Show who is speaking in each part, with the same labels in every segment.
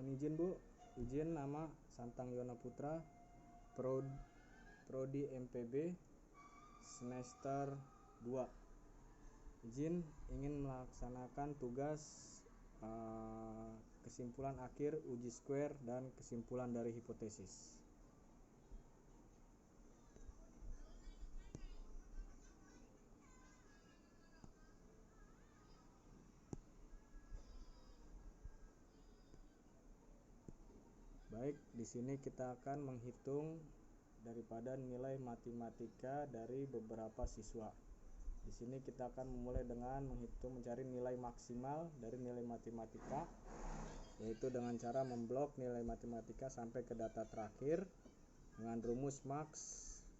Speaker 1: Mohon izin Bu, izin nama Santang Yona Putra, Prodi MPB semester 2. Izin ingin melaksanakan tugas kesimpulan akhir uji square dan kesimpulan dari hipotesis. Baik, di sini kita akan menghitung daripada nilai matematika dari beberapa siswa. Di sini kita akan memulai dengan mencari nilai maksimal dari nilai matematika, yaitu dengan cara memblok nilai matematika sampai ke data terakhir dengan rumus max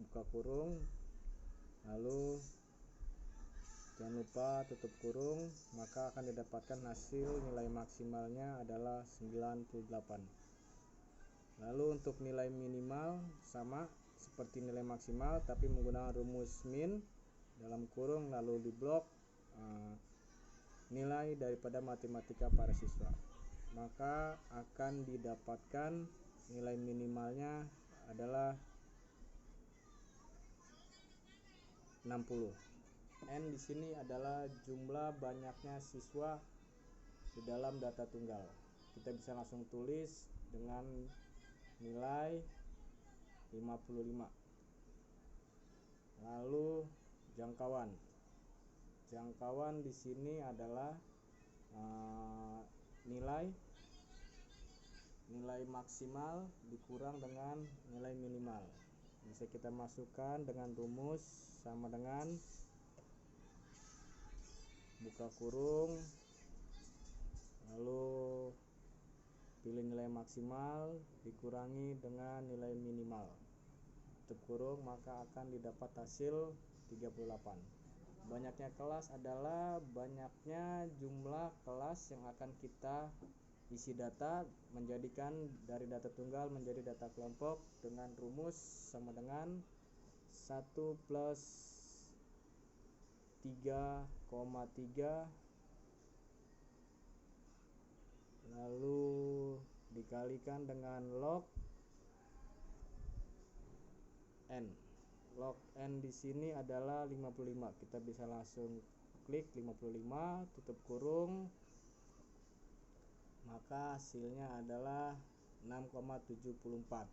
Speaker 1: buka kurung, lalu jangan lupa tutup kurung, maka akan didapatkan hasil nilai maksimalnya adalah 98. Lalu untuk nilai minimal sama seperti nilai maksimal tapi menggunakan rumus min dalam kurung lalu diblok nilai daripada matematika para siswa, maka akan didapatkan nilai minimalnya adalah 60. N di sini adalah jumlah banyaknya siswa di dalam data tunggal. Kita bisa langsung tulis dengan nilai 55. Lalu jangkauan di sini adalah nilai maksimal dikurang dengan nilai minimal. Bisa kita masukkan dengan rumus sama dengan buka kurung, lalu pilih nilai maksimal dikurangi dengan nilai minimal, tutup kurung, maka akan didapat hasil 38. Banyaknya kelas adalah banyaknya jumlah kelas yang akan kita isi data, menjadikan dari data tunggal menjadi data kelompok dengan rumus sama dengan 1 plus 3,3 lalu dikalikan dengan log n. Log n di sini adalah 55. Kita bisa langsung klik 55, tutup kurung, maka hasilnya adalah 6,74.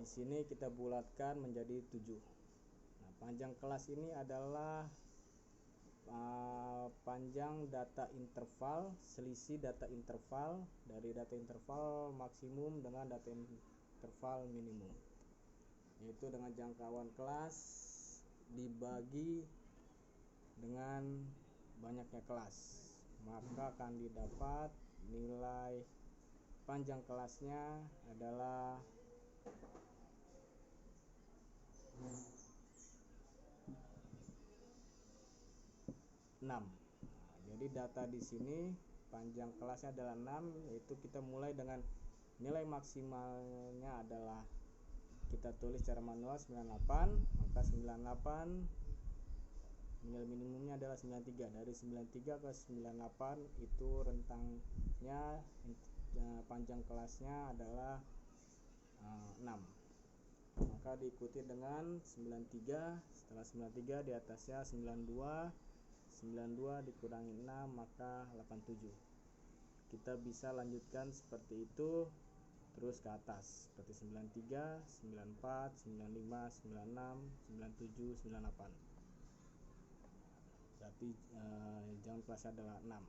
Speaker 1: Di sini kita bulatkan menjadi 7. Nah, panjang kelas ini adalah panjang data interval, selisih data interval dari data interval maksimum dengan data interval minimum, yaitu dengan jangkauan kelas dibagi dengan banyaknya kelas, maka akan didapat nilai panjang kelasnya adalah 6. Nah, jadi data di sini panjang kelasnya adalah 6, yaitu kita mulai dengan nilai maksimalnya adalah kita tulis secara manual 98, maka 98 nilai minimumnya adalah 93. Dari 93 ke 98 itu rentangnya panjang kelasnya adalah 6. Maka diikuti dengan 93, setelah 93 di atasnya 92 dikurangi 6 maka 87. Kita bisa lanjutkan seperti itu terus ke atas seperti 93, 94, 95, 96, 97, 98. Berarti jangkauan kelasnya adalah 6.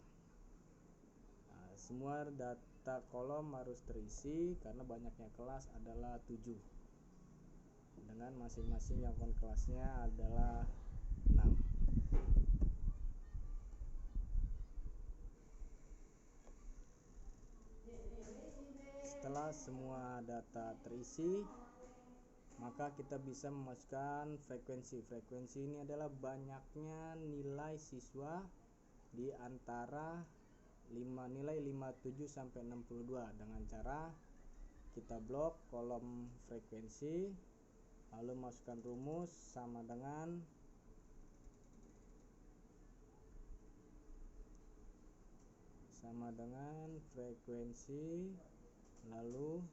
Speaker 1: Nah, semua data kolom harus terisi karena banyaknya kelas adalah 7 dengan masing-masing jangkauan kelasnya adalah 6. Setelah semua data terisi, maka kita bisa memasukkan frekuensi. Frekuensi ini adalah banyaknya nilai siswa di antara nilai 57 sampai 62 dengan cara kita blok kolom frekuensi, lalu masukkan rumus sama dengan sama dengan frekuensi, lalu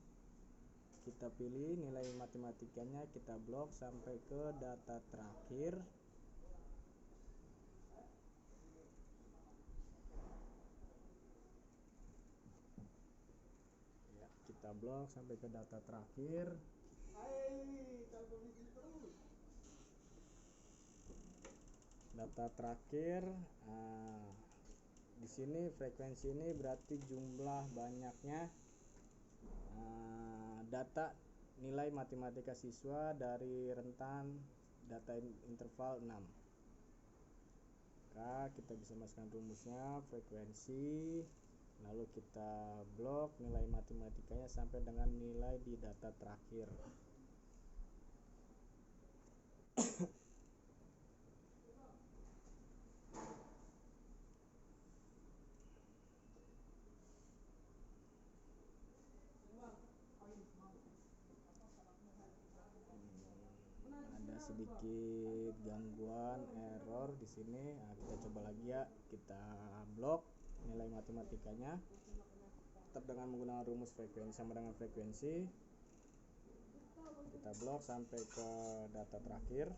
Speaker 1: kita pilih nilai matematikanya, kita blok sampai ke data terakhir. Ya, kita blok sampai ke data terakhir. Data terakhir, di sini frekuensi ini berarti jumlah banyaknya data nilai matematika siswa dari rentan data interval 6. Maka kita bisa masukkan rumusnya, frekuensi, lalu kita blok nilai matematikanya sampai dengan nilai di data terakhir. Ada sedikit gangguan error di sini. Nah, kita coba lagi ya. Kita blok nilai matematikanya tetap dengan menggunakan rumus frekuensi sama dengan frekuensi. Kita blok sampai ke data terakhir.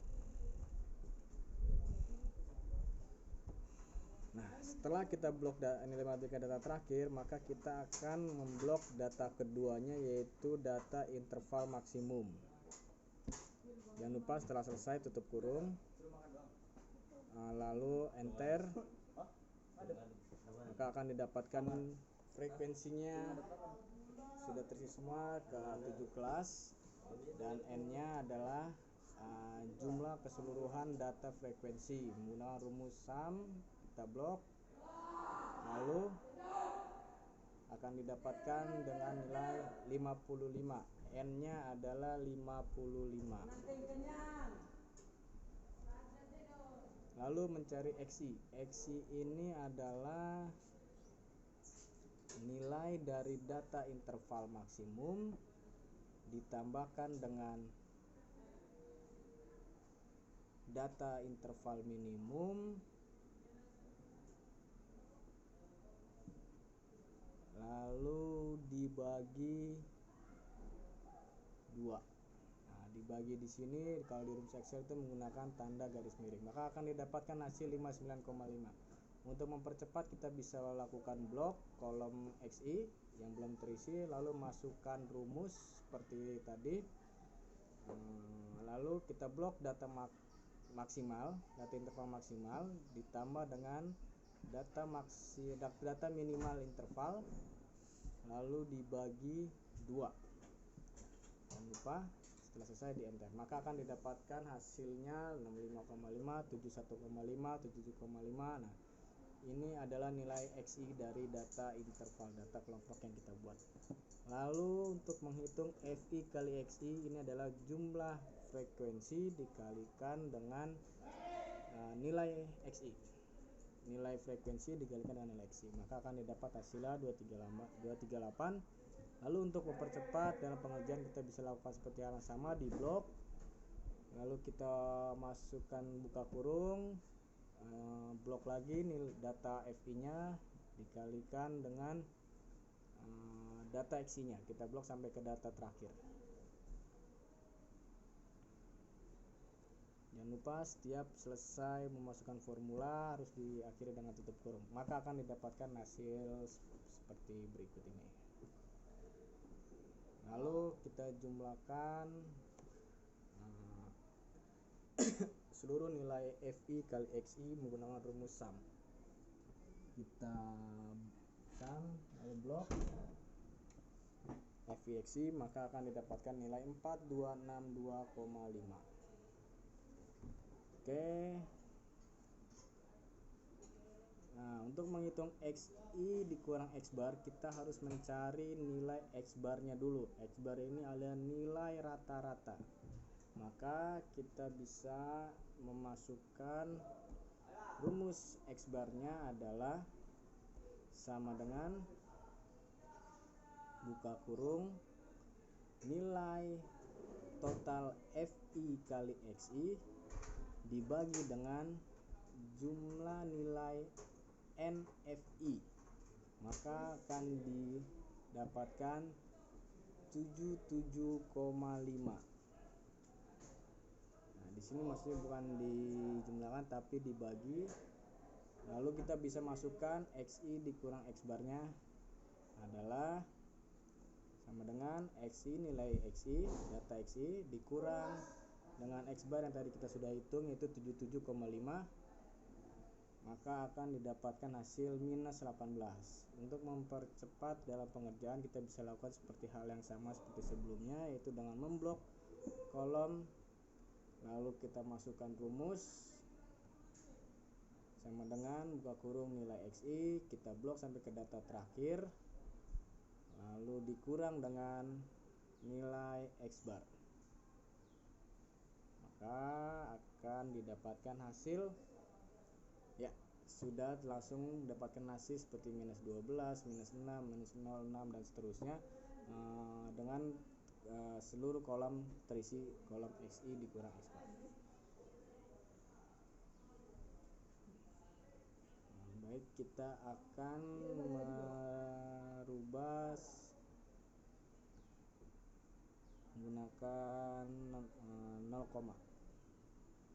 Speaker 1: Nah, setelah kita blok nilai matematika data terakhir, maka kita akan memblok data keduanya, yaitu data interval maksimum. Jangan lupa setelah selesai tutup kurung, lalu enter, maka akan didapatkan frekuensinya sudah terisi semua ke 7 kelas, dan n nya adalah jumlah keseluruhan data frekuensi. Menggunakan rumus sum, kita blok, lalu akan didapatkan dengan nilai 55. N nya adalah 55. Lalu mencari XI. XI ini adalah nilai dari data interval maksimum ditambahkan dengan data interval minimum, lalu dibagi 2. Nah, dibagi di sini kalau di rumus Excel itu menggunakan tanda garis miring, maka akan didapatkan hasil 59,5. Untuk mempercepat kita bisa lakukan blok kolom XI yang belum terisi, lalu masukkan rumus seperti tadi, lalu kita blok data maksimal, data interval maksimal ditambah dengan data minimal interval, lalu dibagi 2. Jangan lupa setelah selesai di enter, maka akan didapatkan hasilnya 65,5, 71,5, 77,5. Nah, ini adalah nilai XI dari data interval, data kelompok yang kita buat. Lalu untuk menghitung FI kali XI, ini adalah jumlah frekuensi dikalikan dengan nilai XI. Nilai frekuensi dikalikan dengan nilai XI, maka akan didapat hasilnya 238. Lalu untuk mempercepat dalam pengerjaan kita bisa lakukan seperti hal yang sama, di blok, lalu kita masukkan buka kurung, blok lagi nilai data FI nya dikalikan dengan data XI nya, kita blok sampai ke data terakhir. Jangan lupa setiap selesai memasukkan formula harus diakhiri dengan tutup kurung, maka akan didapatkan hasil seperti berikut ini. Lalu kita jumlahkan seluruh nilai FI kali XI menggunakan rumus sum. Kita sum, lalu blok FI XI, maka akan didapatkan nilai 4262,5. Oke. Nah, untuk menghitung XI dikurang X bar, kita harus mencari nilai X barnya dulu. X bar ini adalah nilai rata-rata, maka kita bisa memasukkan rumus X barnya adalah sama dengan buka kurung nilai total FI kali XI dibagi dengan jumlah nilai NFI. maka akan didapatkan 77,5. Nah, di sini maksudnya bukan dijumlahkan tapi dibagi. Lalu kita bisa masukkan XI dikurang X barnya adalah sama dengan XI, nilai XI, data XI dikurang dengan X bar yang tadi kita sudah hitung yaitu 77,5, maka akan didapatkan hasil minus 18. Untuk mempercepat dalam pengerjaan kita bisa lakukan seperti hal yang sama seperti sebelumnya, yaitu dengan memblok kolom, lalu kita masukkan rumus sama dengan buka kurung nilai XI, kita blok sampai ke data terakhir, lalu dikurang dengan nilai X bar, maka akan didapatkan hasil, ya sudah langsung dapatkan hasil seperti minus 12, minus 6, minus 0,6 dan seterusnya, dengan seluruh kolom terisi kolom XI dikurang X bar. Baik, kita akan merubah menggunakan 0,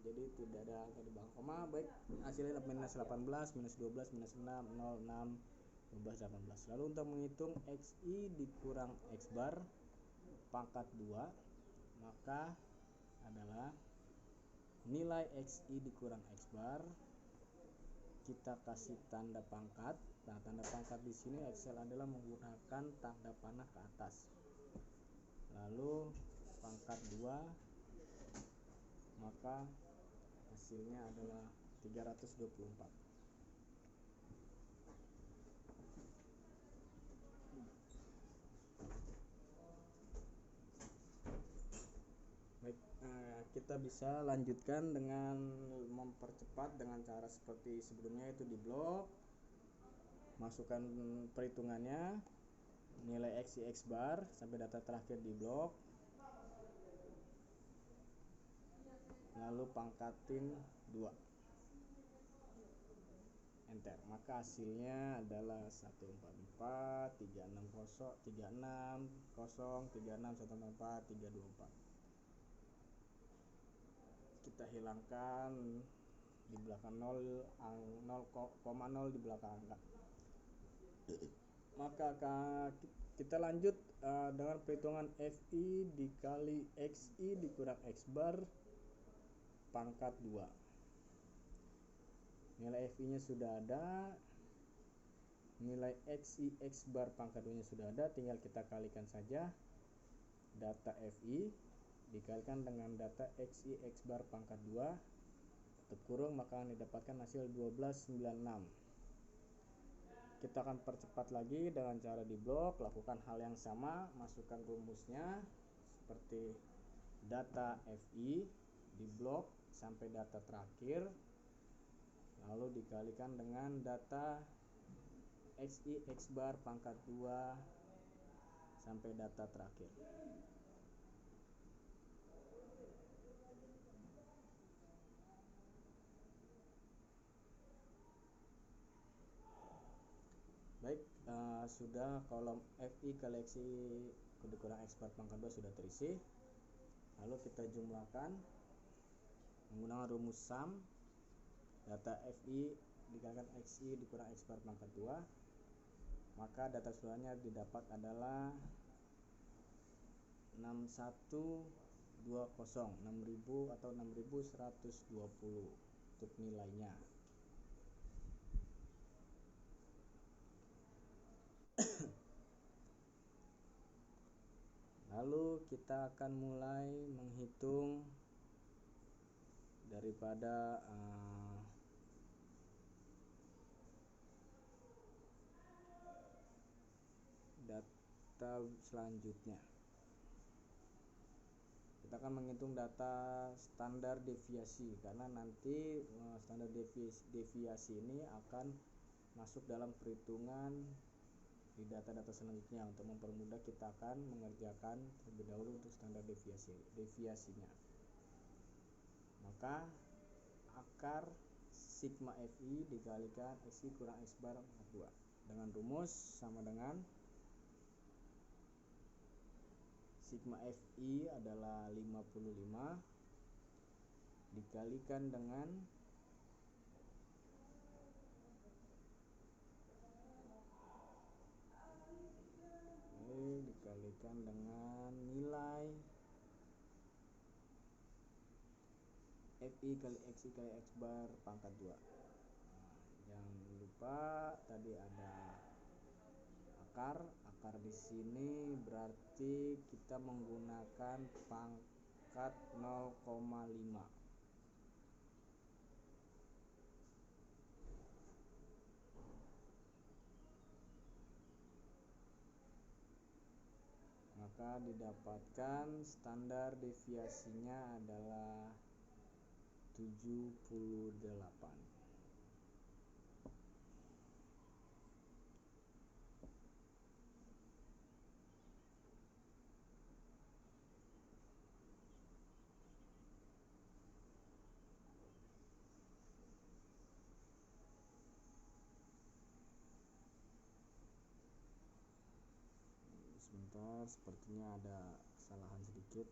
Speaker 1: jadi tidak ada angka di belakang koma. Baik, hasilnya minus 18, minus 12, minus 6, 0, 6, 12, 18. Lalu untuk menghitung XI dikurang X bar pangkat 2, maka adalah nilai XI dikurang X bar, kita kasih tanda pangkat. Nah, tanda pangkat di sini Excel adalah menggunakan tanda panah ke atas. Lalu pangkat 2, maka hasilnya adalah 324. Baik, kita bisa lanjutkan dengan mempercepat dengan cara seperti sebelumnya, yaitu di blok, masukkan perhitungannya, nilai XI X bar sampai data terakhir di blok, lalu pangkatin 2, enter, maka hasilnya adalah 144, 360, 36, 144, 324. Kita hilangkan di belakang 0, 0,0 di belakang angka. Maka kita lanjut dengan perhitungan FI dikali XI dikurang X bar pangkat 2. Nilai FI nya sudah ada, nilai XI X bar pangkat 2 nya sudah ada, tinggal kita kalikan saja data FI dikalikan dengan data XI X bar pangkat 2 tutup kurung, maka akan didapatkan hasil 1296. Kita akan percepat lagi dengan cara di blok, lakukan hal yang sama, masukkan rumusnya seperti data FI di blok sampai data terakhir, lalu dikalikan dengan data XI X bar pangkat 2 sampai data terakhir. Baik, sudah kolom FI kali XI dikurang X bar pangkat 2 sudah terisi. Lalu kita jumlahkan menggunakan rumus sum, data FI dikalikan XI dikurang X bar pangkat 2, maka data keseluruhannya didapat adalah 6120, 6000 atau 6120 untuk nilainya. Lalu kita akan mulai menghitung daripada data selanjutnya. Kita akan menghitung data standar deviasi, karena nanti standar deviasi ini akan masuk dalam perhitungan di data-data selanjutnya. Untuk mempermudah kita akan mengerjakan terlebih dahulu untuk standar deviasinya. Maka akar sigma FI dikalikan XI kurang X bar pangkat 2. dengan rumus sama dengan sigma Fi adalah 55 dikalikan dengan nilai Fi kali Xi kali X bar pangkat 2. Jangan lupa tadi ada akar di sini berarti kita menggunakan pangkat 0,5. Maka didapatkan standar deviasinya adalah 78. Sebentar, sepertinya ada kesalahan sedikit.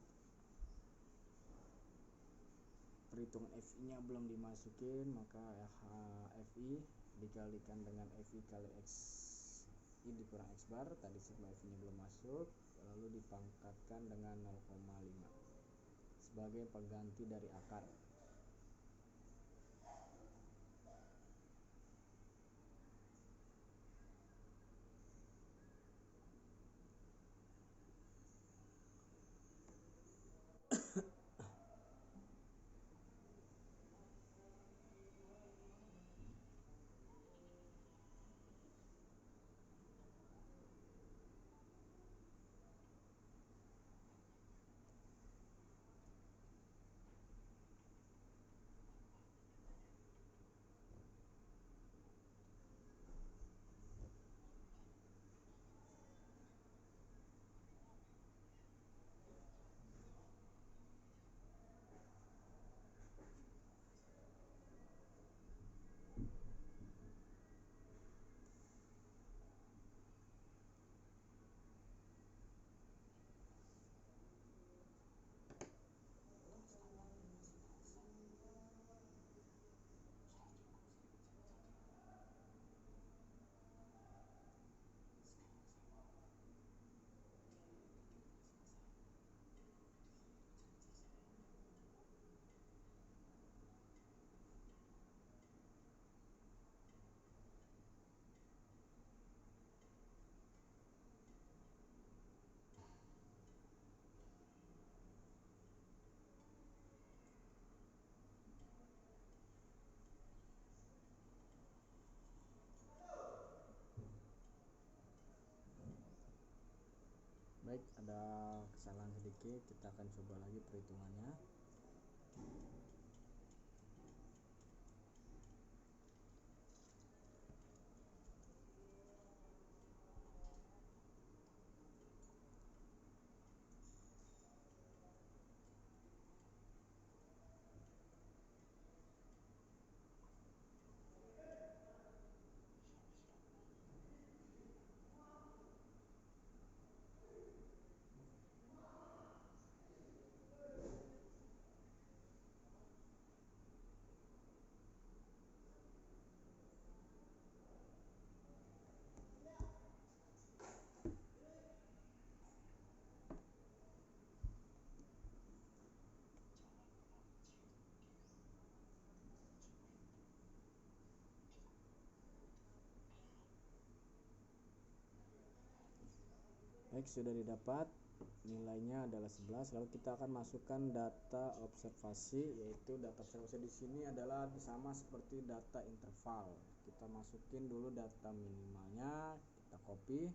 Speaker 1: Perhitungan Fi nya belum dimasukin, maka Fi dikalikan dengan Fi kali X I dikurang X bar, tadi sigma Fi nya belum masuk, lalu dipangkatkan dengan 0,5 sebagai pengganti dari akar. Baik, ada kesalahan sedikit, kita akan coba lagi perhitungannya. Baik, sudah didapat, nilainya adalah 11. Lalu kita akan masukkan data observasi, yaitu data observasi di sini adalah sama seperti data interval. Kita masukin dulu data minimalnya, kita copy,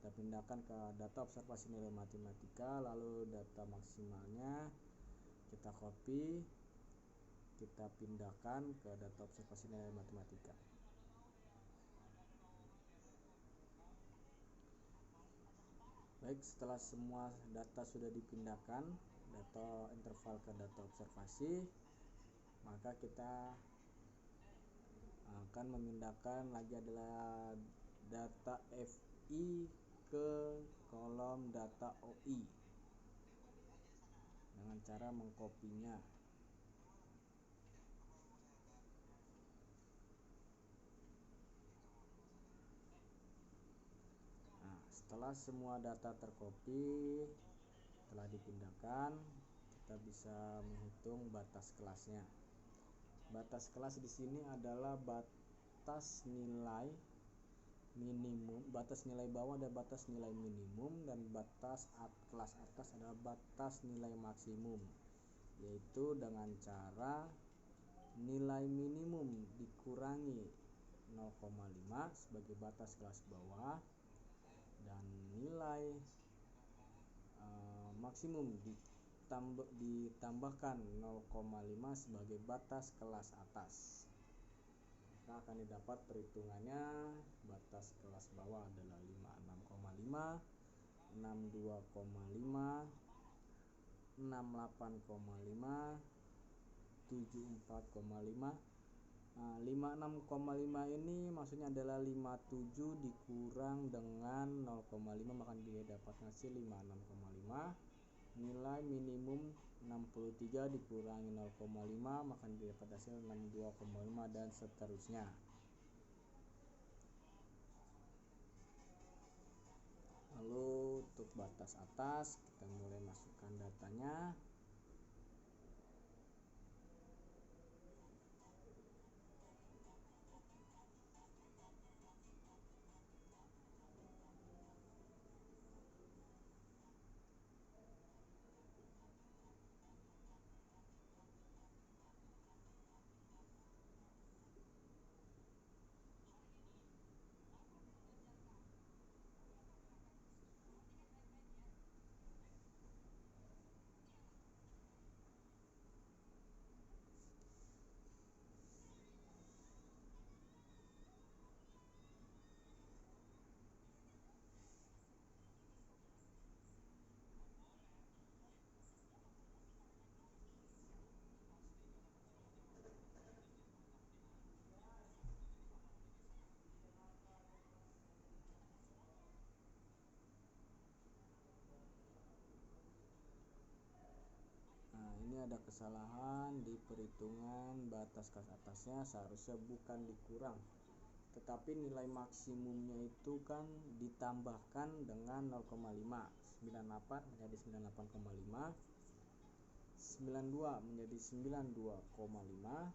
Speaker 1: kita pindahkan ke data observasi nilai matematika, lalu data maksimalnya kita copy, kita pindahkan ke data observasi nilai matematika. Baik, setelah semua data sudah dipindahkan, data interval ke data observasi, maka kita akan memindahkan lagi adalah data FI ke kolom data OI dengan cara mengkopinya. Nah, setelah semua data tercopy, telah dipindahkan, kita bisa menghitung batas kelasnya. Batas kelas di sini adalah batas nilai minimum, batas nilai bawah dan batas nilai minimum, dan batas kelas atas adalah batas nilai maksimum, yaitu dengan cara nilai minimum dikurangi 0,5 sebagai batas kelas bawah dan nilai maksimum ditambahkan 0,5 sebagai batas kelas atas. Maka akan didapat perhitungannya. Batas kelas bawah adalah 56,5, 62,5, 68,5, 74,5. 56,5 ini maksudnya adalah 57 dikurang dengan 0,5, maka dia dapat hasil 56,5. Nilai minimum 63 dikurangi 0,5, maka dia dapat hasil 62,5, dan seterusnya. Lalu untuk batas atas kita mulai masukkan datanya. Ini ada kesalahan di perhitungan batas kelas atasnya, seharusnya bukan dikurang, tetapi nilai maksimumnya itu kan ditambahkan dengan 0,5. 98 menjadi 98,5, 92 menjadi 92,5,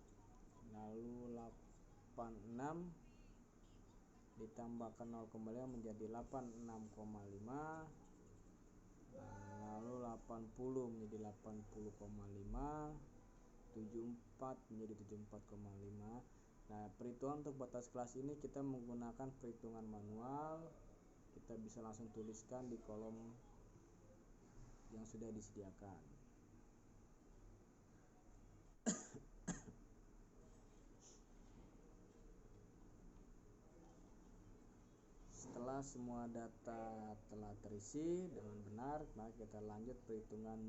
Speaker 1: lalu 86 ditambahkan 0,5 menjadi 86,5, lalu 80 menjadi 80,5, 74 menjadi 74,5. Nah, perhitungan untuk batas kelas ini kita menggunakan perhitungan manual. Kita bisa langsung tuliskan di kolom yang sudah disediakan. Setelah semua data telah terisi dengan benar, maka kita lanjut perhitungan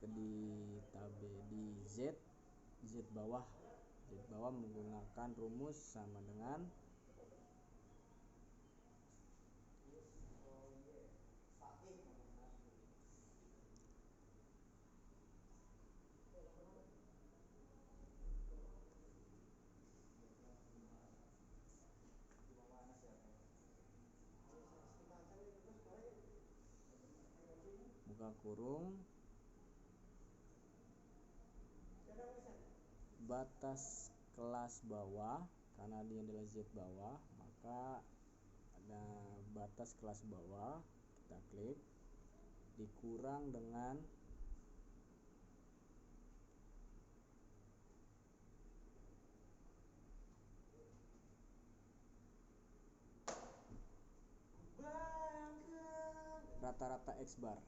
Speaker 1: di Z bawah. Z bawah menggunakan rumus sama dengan buka kurung batas kelas bawah, karena dia adalah Z bawah, maka ada batas kelas bawah, kita klik, dikurang dengan rata-rata X bar,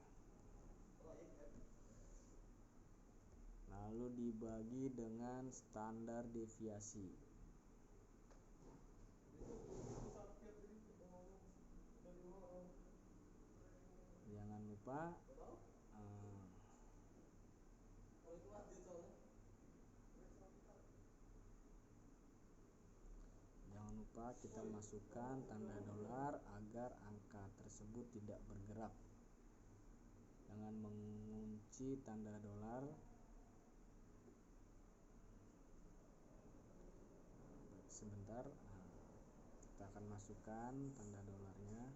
Speaker 1: lalu dibagi dengan standar deviasi. Jangan lupa lupa kita masukkan tanda dolar agar angka tersebut tidak bergerak. Dengan mengunci tanda dolar, sebentar, kita akan masukkan tanda dolarnya.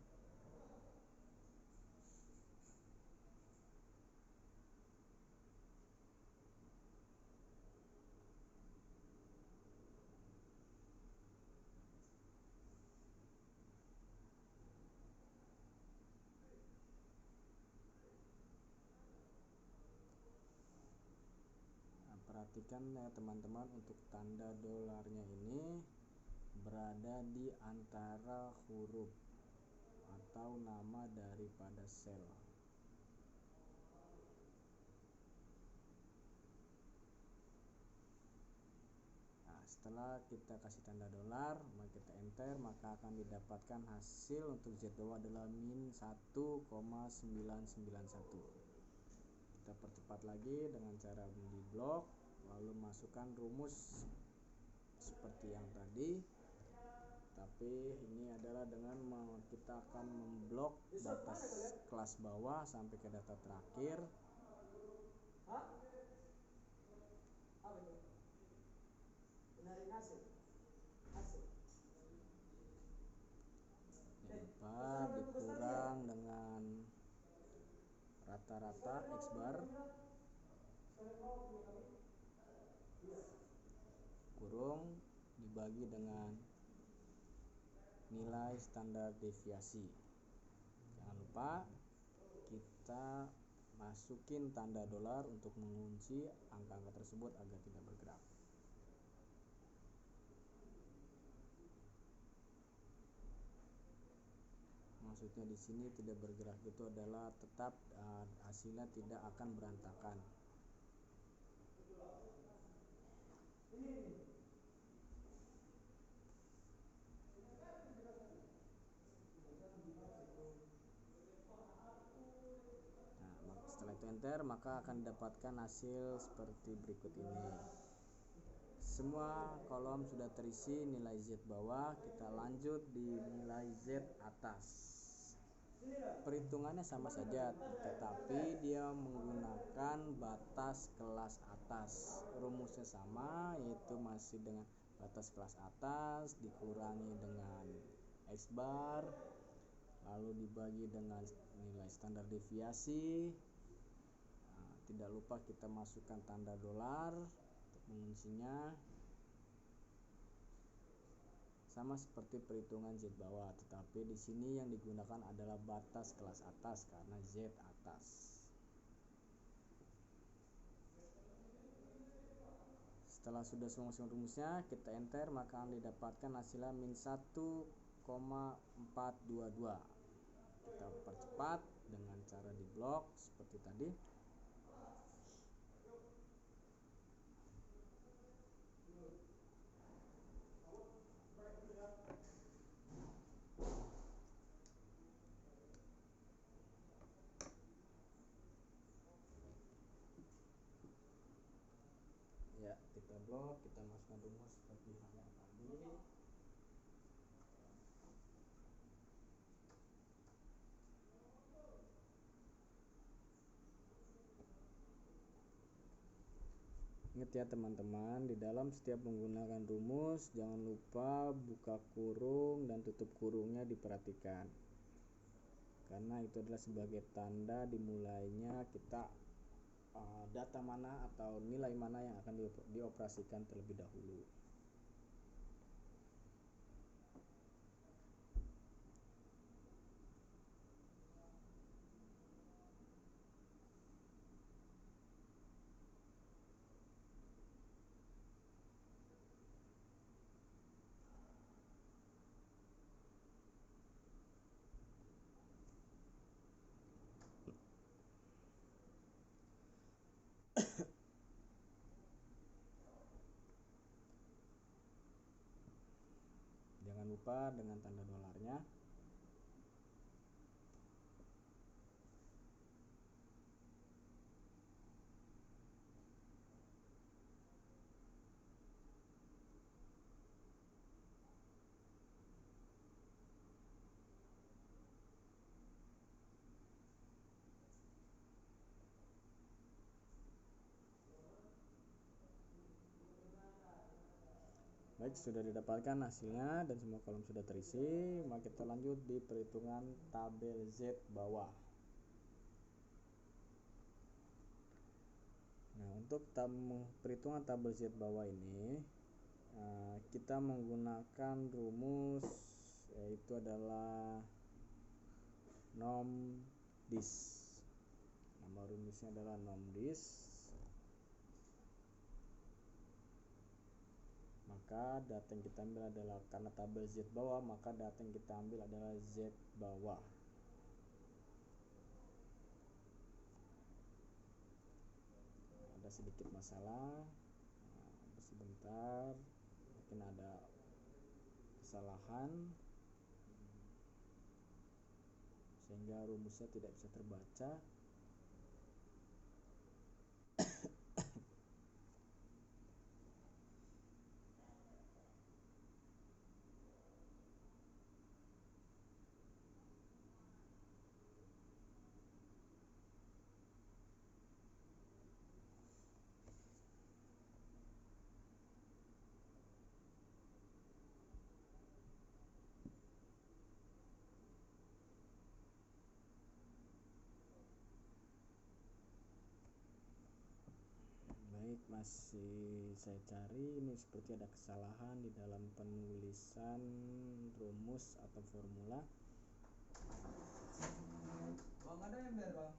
Speaker 1: Perhatikan ya teman-teman, untuk tanda dolarnya ini berada di antara huruf atau nama daripada sel. Nah, setelah kita kasih tanda dolar, maka kita enter, maka akan didapatkan hasil untuk Z bawah adalah min 1,991. Kita percepat lagi dengan cara di blok, lalu masukkan rumus seperti yang tadi, tapi ini adalah dengan kita akan memblok batas kelas bawah sampai ke data terakhir. Jangan lupa dikurang dengan rata-rata X bar, kurung dibagi dengan nilai standar deviasi. Jangan lupa kita masukin tanda dolar untuk mengunci angka-angka tersebut agar tidak bergerak. Maksudnya di sini tidak bergerak itu adalah tetap hasilnya tidak akan berantakan. Nah, setelah itu enter, maka akan dapatkan hasil seperti berikut ini. Semua kolom sudah terisi nilai Z bawah, kita lanjut di nilai Z atas. Perhitungannya sama saja, tetapi dia menggunakan batas kelas atas. Rumusnya sama, yaitu masih dengan batas kelas atas dikurangi dengan X bar, lalu dibagi dengan nilai standar deviasi. Nah, tidak lupa kita masukkan tanda dolar untuk menguncinya. Sama seperti perhitungan Z bawah, tetapi di sini yang digunakan adalah batas kelas atas karena Z atas. Setelah sudah semua rumusnya, kita enter, maka akan didapatkan hasilnya min 1,422. Kita percepat dengan cara di blok seperti tadi. Ya, kita blok, kita masukkan rumus seperti yang tadi. Ingat ya teman-teman, di dalam setiap menggunakan rumus jangan lupa buka kurung dan tutup kurungnya diperhatikan, karena itu adalah sebagai tanda dimulainya kita data mana atau nilai mana yang akan dioperasikan terlebih dahulu. Jangan lupa dengan tanda dolarnya. Baik, sudah didapatkan hasilnya dan semua kolom sudah terisi. Maka kita lanjut di perhitungan tabel Z bawah. Nah, untuk perhitungan tabel Z bawah ini kita menggunakan rumus, yaitu adalah NOMDIS. Nama rumusnya adalah NOMDIS. Maka data yang kita ambil adalah, karena tabel Z bawah, maka data yang kita ambil adalah Z bawah. Ada sedikit masalah, sebentar, mungkin ada kesalahan sehingga rumusnya tidak bisa terbaca. Baik, masih saya cari. Ini seperti ada kesalahan di dalam penulisan rumus atau formula.
Speaker 2: Bang, ada yang biar bang.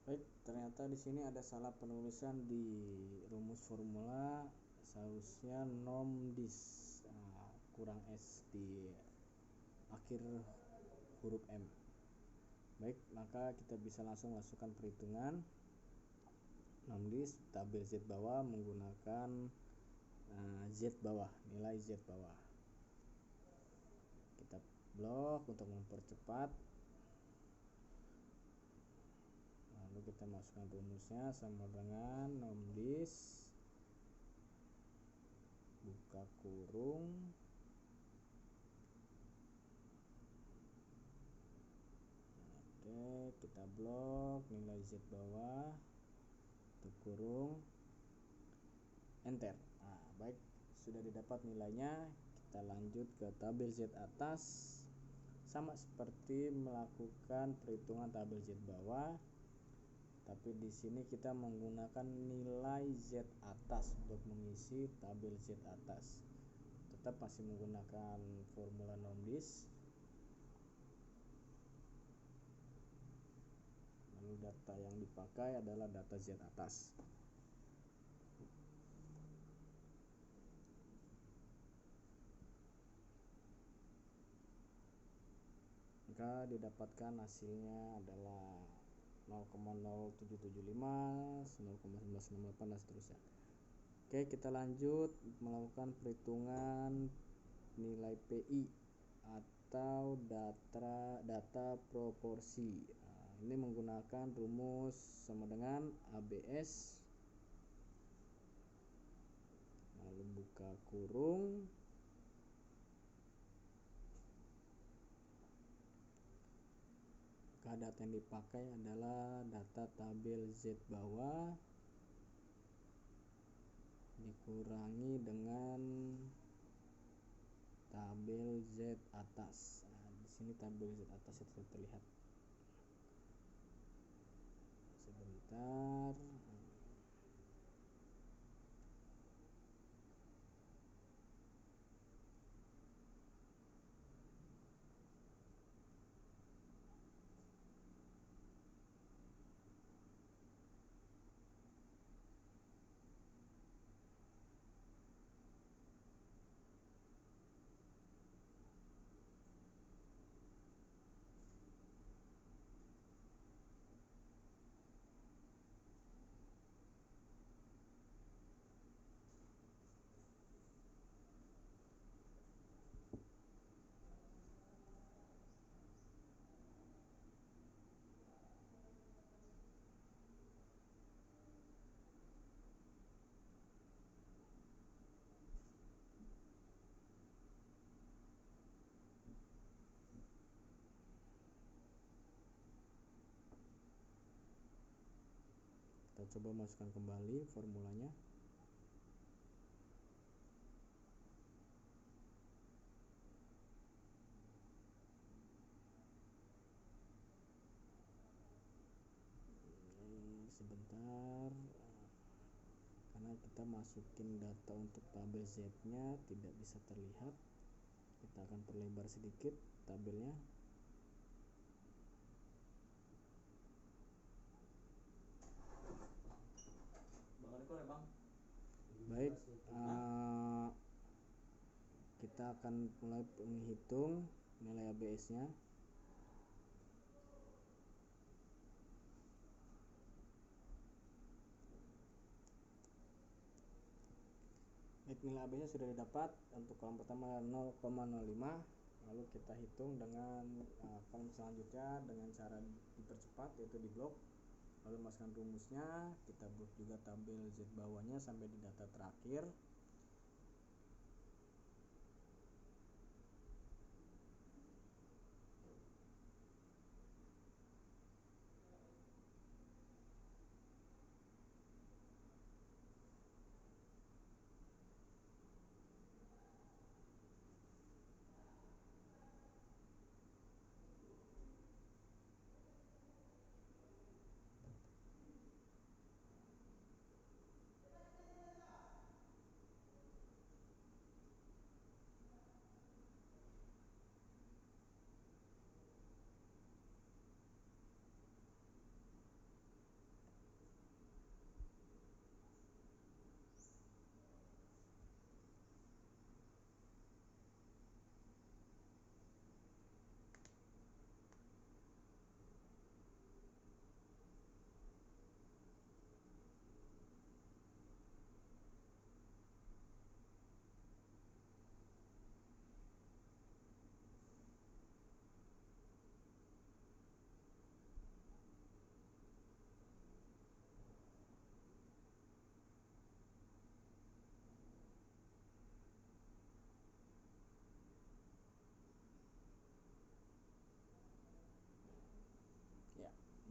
Speaker 1: Baik, ternyata di sini ada salah penulisan di rumus formula. Seharusnya NOMDIS, kurang S di akhir huruf M. Baik, maka kita bisa langsung masukkan perhitungan NOMDIS tabel Z bawah menggunakan Z bawah, nilai Z bawah. Kita blok untuk mempercepat. Lalu kita masukkan rumusnya sama dengan NOMDIS buka kurung kita blok nilai Z bawah tutup kurung enter. Baik, sudah didapat nilainya. Kita lanjut ke tabel Z atas, sama seperti melakukan perhitungan tabel Z bawah, tapi di sini kita menggunakan nilai Z atas untuk mengisi tabel Z atas. Tetap masih menggunakan formula NOMDIS. data yang dipakai adalah data Z atas. Maka didapatkan hasilnya adalah 0,0775, 0,1968 dan seterusnya. Oke, kita lanjut melakukan perhitungan nilai PI atau data proporsi. Ini menggunakan rumus sama dengan ABS, lalu buka kurung, data yang dipakai adalah data tabel Z bawah dikurangi dengan tabel Z atas. Nah, di sini tabel Z atas itu terlihat. Sebentar. Kita coba masukkan kembali formulanya. Sebentar, karena kita masukin data untuk tabel Z nya tidak bisa terlihat, kita akan perlebar sedikit tabelnya. Baik, kita akan mulai menghitung nilai ABS nya. Baik, nilai ABS nya sudah didapat. Untuk kolom pertama 0,05, lalu kita hitung dengan kolom selanjutnya dengan cara dipercepat, yaitu di blok. Lalu masukkan rumusnya, kita buat juga tabel Z bawahnya sampai di data terakhir.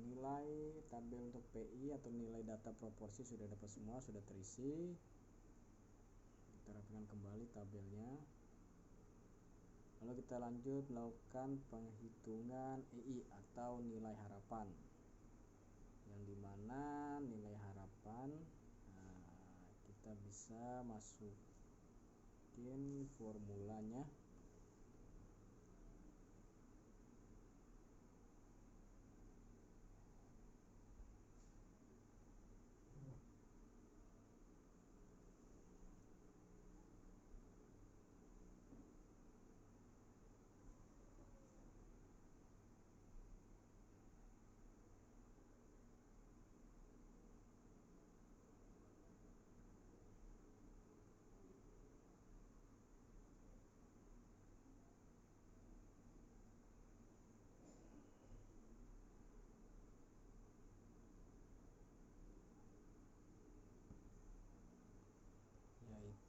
Speaker 1: Nilai tabel untuk PI atau nilai data proporsi sudah dapat semua, sudah terisi. Kita rapikan kembali tabelnya. Lalu kita lanjut melakukan penghitungan EI atau nilai harapan, yang dimana nilai harapan kita bisa masukin formulanya.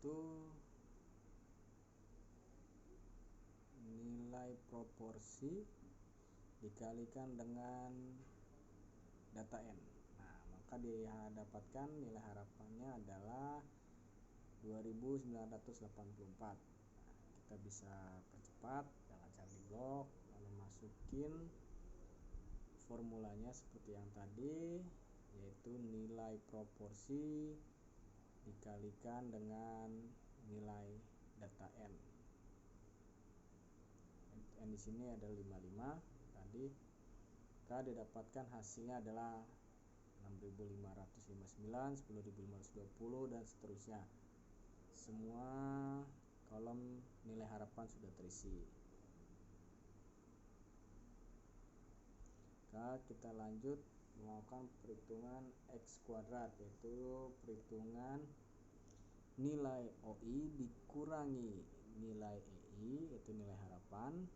Speaker 1: yaitu nilai proporsi dikalikan dengan data n. Nah, maka didapatkan nilai harapannya adalah 2984. Nah, kita bisa percepat dengan cara di blok, lalu masukin formulanya seperti yang tadi, yaitu nilai proporsi dikalikan dengan nilai data n. N di sini adalah 55 tadi, maka didapatkan hasilnya adalah 6559, 10520 dan seterusnya. Semua kolom nilai harapan sudah terisi. Maka kita lanjut melakukan perhitungan X kuadrat, yaitu perhitungan nilai OI dikurangi nilai EI, yaitu nilai harapan,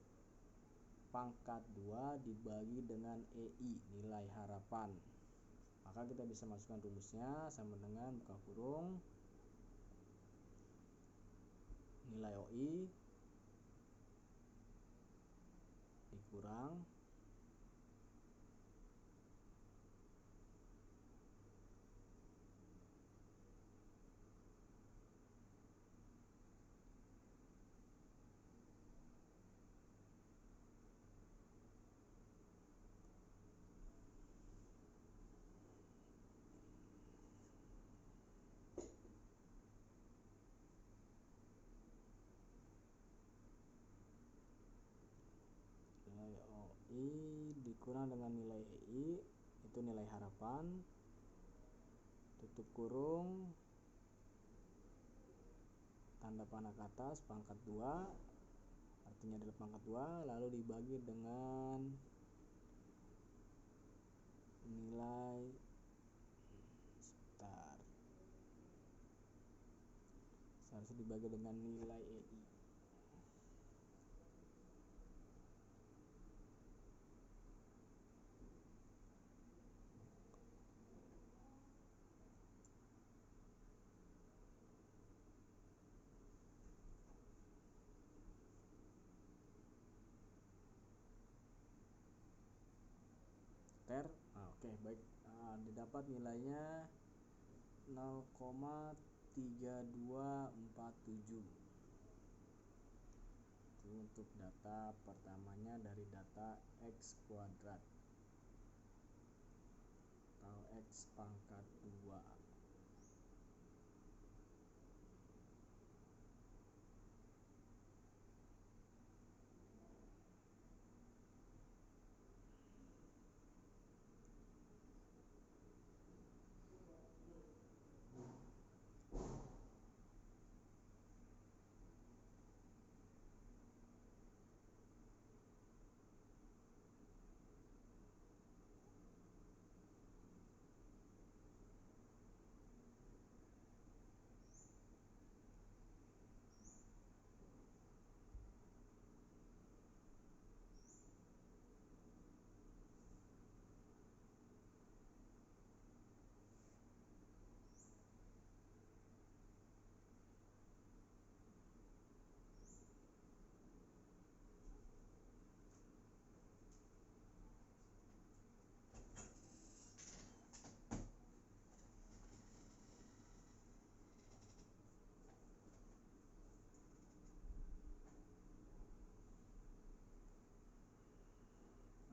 Speaker 1: pangkat 2 dibagi dengan EI, nilai harapan. Maka kita bisa masukkan rumusnya sama dengan buka kurung nilai OI dikurang nilai OI dikurang dengan nilai EI, itu nilai harapan, tutup kurung, tanda panah ke atas, pangkat 2, artinya adalah pangkat 2, lalu dibagi dengan nilai seharusnya dibagi dengan nilai EI. Oke, baik. Didapat nilainya 0,3247. Itu untuk data pertamanya dari data X kuadrat atau X pangkat 2.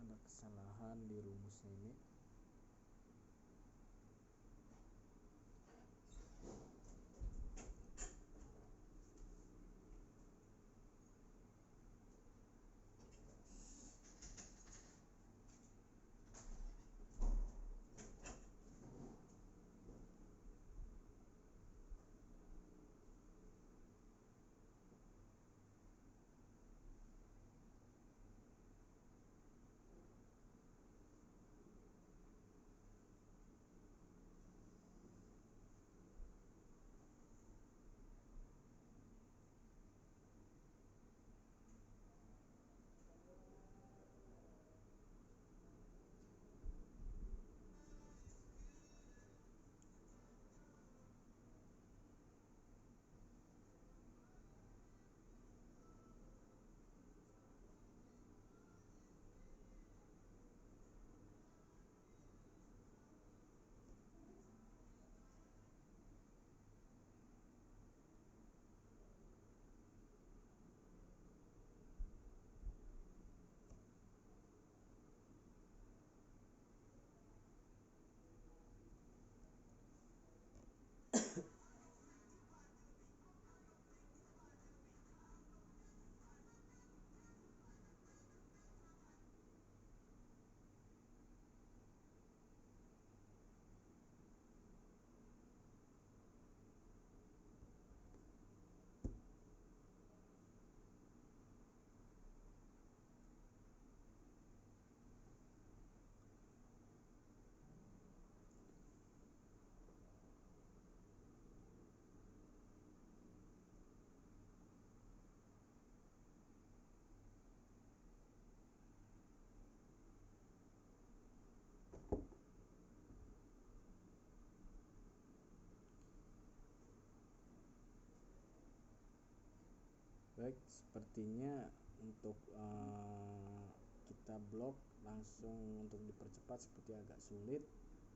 Speaker 1: Ada kesalahan di rumusnya ini. Baik, sepertinya untuk kita blok langsung untuk dipercepat seperti agak sulit,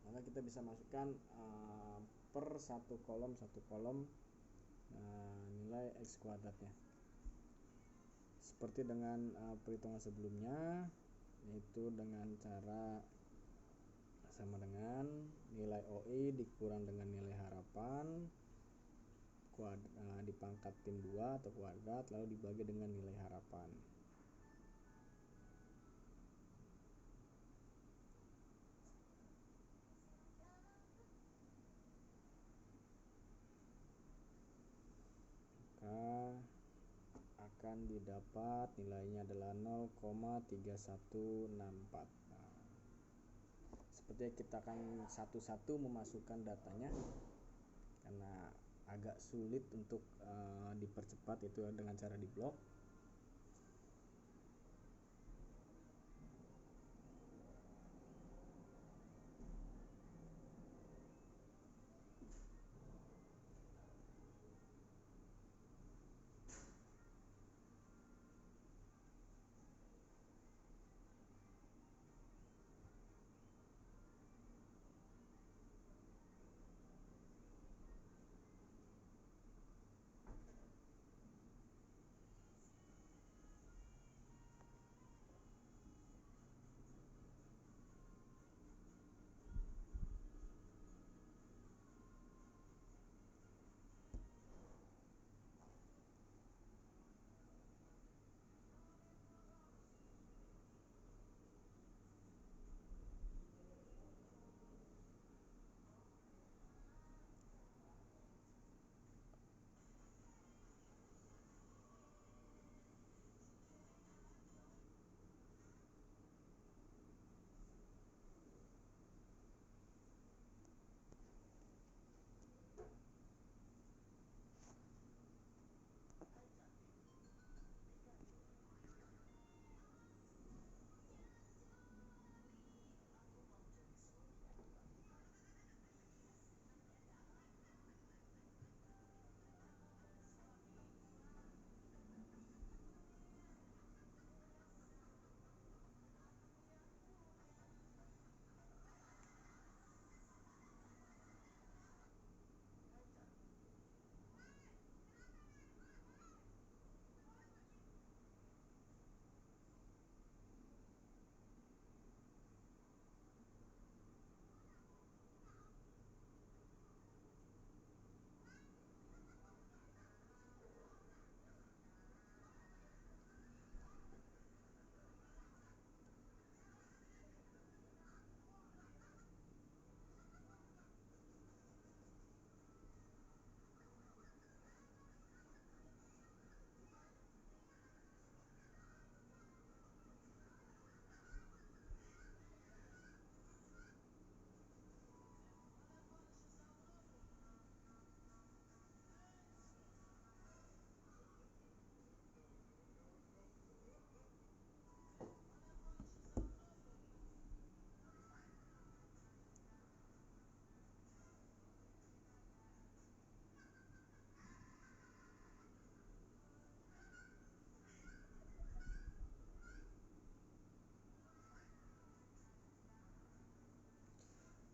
Speaker 1: maka kita bisa masukkan per satu kolom nilai X kuadratnya seperti dengan perhitungan sebelumnya, yaitu dengan cara sama dengan nilai OI dikurang dengan nilai harapan dipangkatin 2 atau kuadrat lalu dibagi dengan nilai harapan. Maka akan didapat nilainya adalah 0,3164. Sepertinya kita akan satu-satu memasukkan datanya karena agak sulit untuk dipercepat itu dengan cara diblok.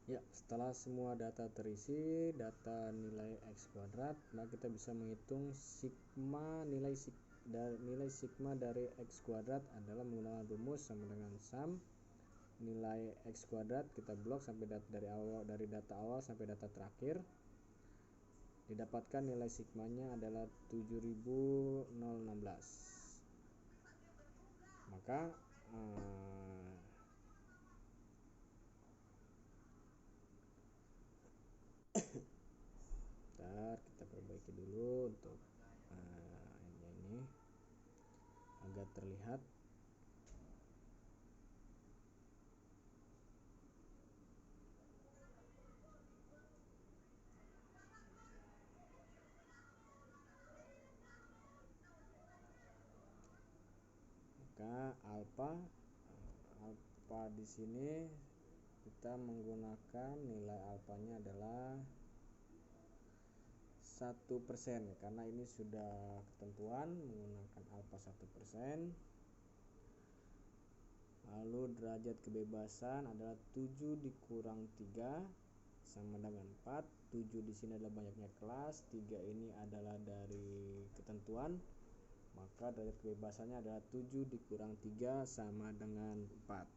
Speaker 1: Ya, setelah semua data terisi, data nilai X kuadrat, maka kita bisa menghitung nilai sigma dari X kuadrat adalah menggunakan rumus sama dengan sum nilai X kuadrat kita blok sampai dari data awal sampai data terakhir. Didapatkan nilai sigmanya adalah 7016. Maka kita perbaiki dulu untuk ini agar terlihat. Maka alpha di sini kita menggunakan nilai alfanya adalah 1%, karena ini sudah ketentuan menggunakan alfa 1%. Lalu derajat kebebasan adalah 7 dikurang 3 sama dengan 4. 7 di sini adalah banyaknya kelas, 3 ini adalah dari ketentuan, maka derajat kebebasannya adalah 7 dikurang 3 sama dengan 4.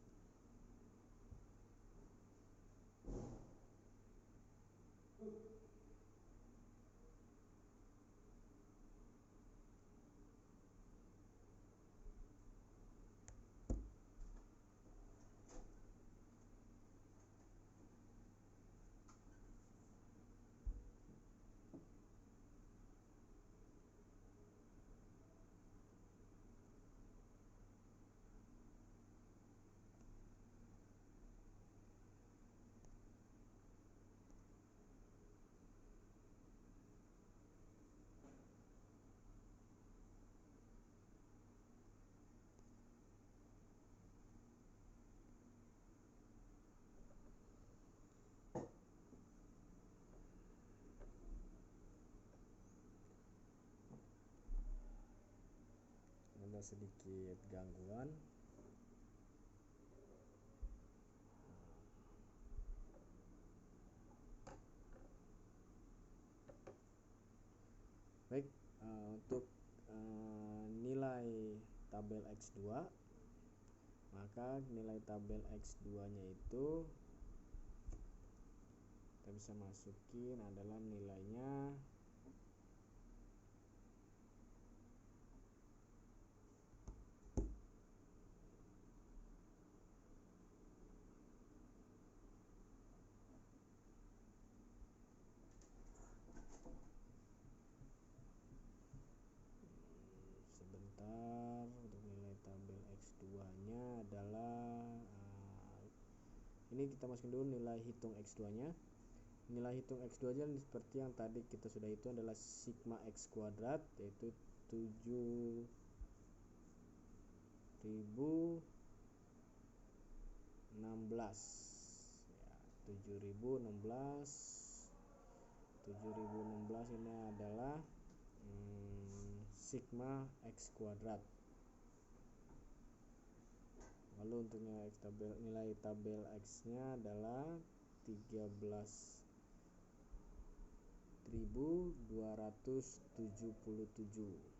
Speaker 1: Ada sedikit gangguan. Baik, untuk nilai tabel X2, maka nilai tabel X2 nya itu kita bisa masukin adalah nilainya sebentar. Untuk nilai tabel X2 nya adalah ini kita masukin dulu nilai hitung X2 nya. Nilai hitung X2 nya seperti yang tadi kita sudah hitung adalah sigma X kuadrat, yaitu 7016 ya, 7016 ini adalah sigma X kuadrat. Lalu untuk nilai tabel X nya adalah 13.277.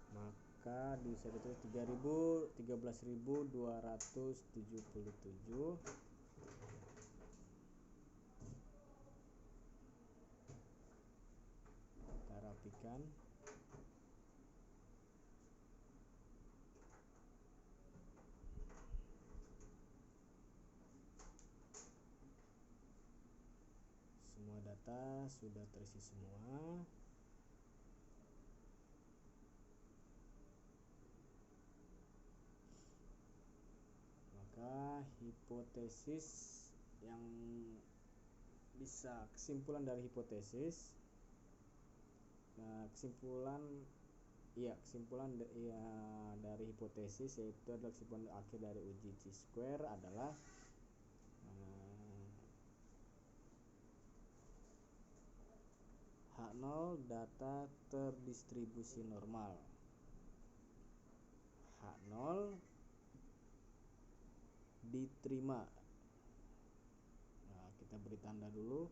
Speaker 1: Maka bisa ditulis 13.277. Kita rapikan. Semua data sudah terisi semua. Maka hipotesis yang bisa kesimpulan dari hipotesis, kesimpulan dari hipotesis yaitu adalah kesimpulan akhir dari uji chi-square adalah H0 data terdistribusi normal. H0 diterima. Nah, kita beri tanda dulu.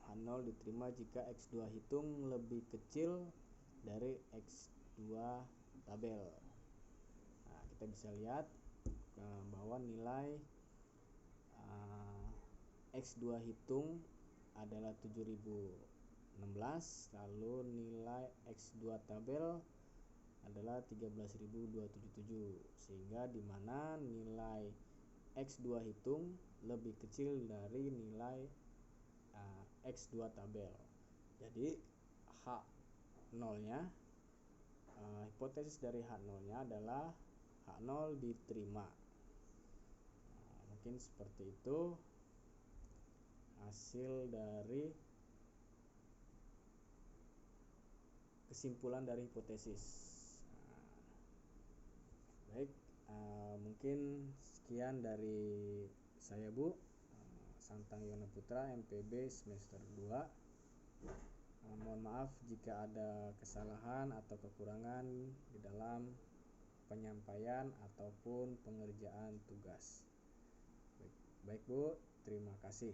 Speaker 1: H0 diterima jika X2 hitung lebih kecil dari X2 tabel. Nah, kita bisa lihat bahwa nilai X2 hitung adalah 7000 16, lalu nilai X2 tabel adalah 13.277, sehingga dimana nilai X2 hitung lebih kecil dari nilai X2 tabel. Jadi H0 nya hipotesis dari H0 nya adalah H0 diterima. Mungkin seperti itu hasil dari kesimpulan dari hipotesis. Baik, mungkin sekian dari saya, Bu. Santang Yona Putra, MPB semester 2. Mohon maaf jika ada kesalahan atau kekurangan di dalam penyampaian ataupun pengerjaan tugas. Baik Bu, terima kasih.